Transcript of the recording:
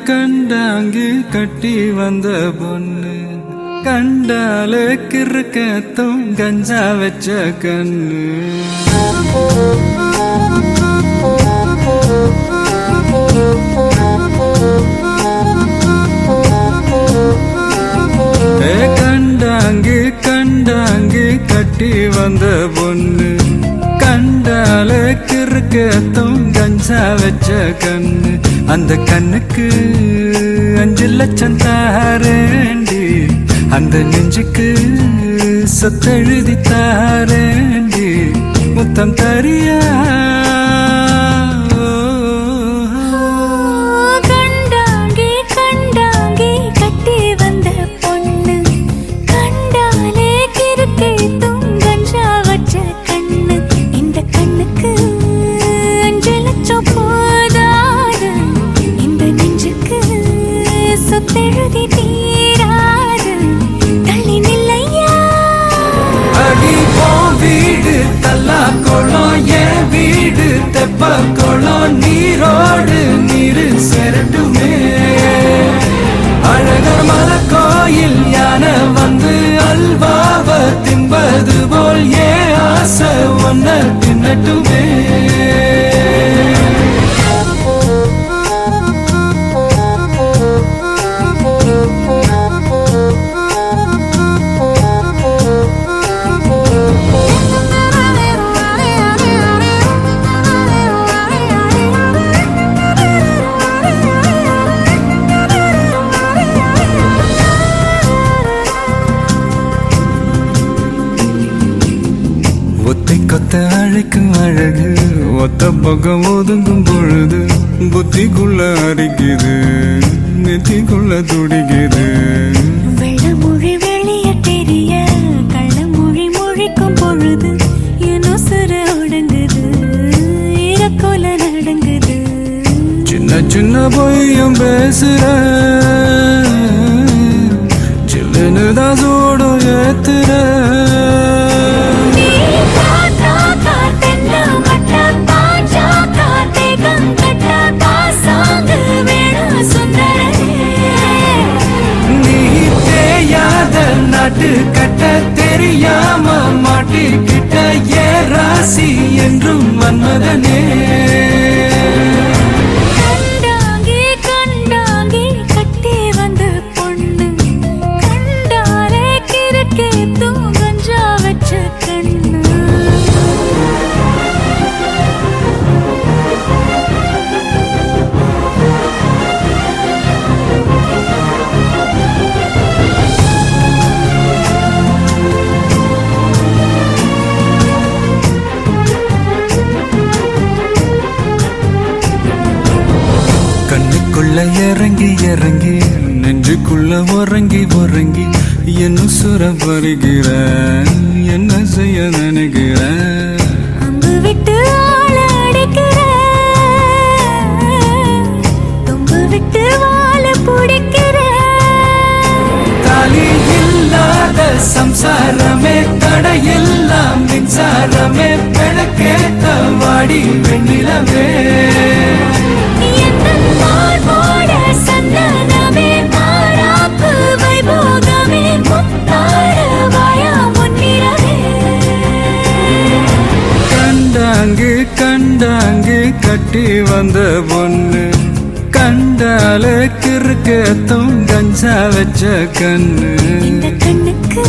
கண்டாங்கு கட்டி வந்த பொண்ணு கண்டால கிறுக்கத்தும் கஞ்சா வச்ச கண்ணு கண்டாங்கு கண்டாங்கு கட்டி வந்த பொண்ணு கண்டால கிறுக்கத்தும் கஞ்சா வச்ச கண்ணு அந்த கண்ணுக்கு 5 லட்சம் தாரேண்டி அந்த நெஞ்சுக்கு சொத்தெழுதி தாரேண்டி முத்தம் தரியா தெப்பக்குளம் நீரோடு நீரு செரட்டுமே அழகர் மலை கோயில் யானை வந்து அல்வாவ தின்பது போல் ஏ ஆசை ஒன்ன தின்னட்டுமே கொத்த அழைக்கும் அழகு ஒத்த பக்கம் ஒதுங்கும் பொழுது புத்திக்குள்ள அரிக்குது நெத்திக்குள்ள துடிக்குது வெள்ளமொழி வெளிய தெரிய கள்ளமொழி மொழிக்கும் பொழுது என்ன சுர ஒடுங்குது இறக்கோல நடங்குது சின்ன சின்ன பொய்யும் பேசுற சில்லுன்னு தான் சூடும் ஏத்துற கட்ட தெரியாம மாட்டிக்கிட்ட ஏ ராசி என்றும் மன்மதனே கண்டாங்கி கண்டாங்கி கட்டி வந்த பொண்ணு கண்டாலே கிறுக்கே தூங்கஞ்சா வச்ச கண்ணு இறங்கி இறங்கி நெஞ்சுக்குள்ள உறங்கி உறங்கி என்ன சுர வருகிற என்ன செய்ய நினைக்கிற அம்பு விட்டு ஆள அடிக்கிற தொம்பு விட்டு வாழ பிடிக்கிற தாலி இல்லாத சம்சாரமே தடையெல்லாம் மின்சாரமே பிழக்கேத்த வாடி வெண்ணிலவே கண்டாங்கு கண்டாங்கு கட்டி வந்த பொண்ணு கண்டால கிறுக்கத்தும் கஞ்சா வச்ச கண்ணு இந்த கண்ணுக்கு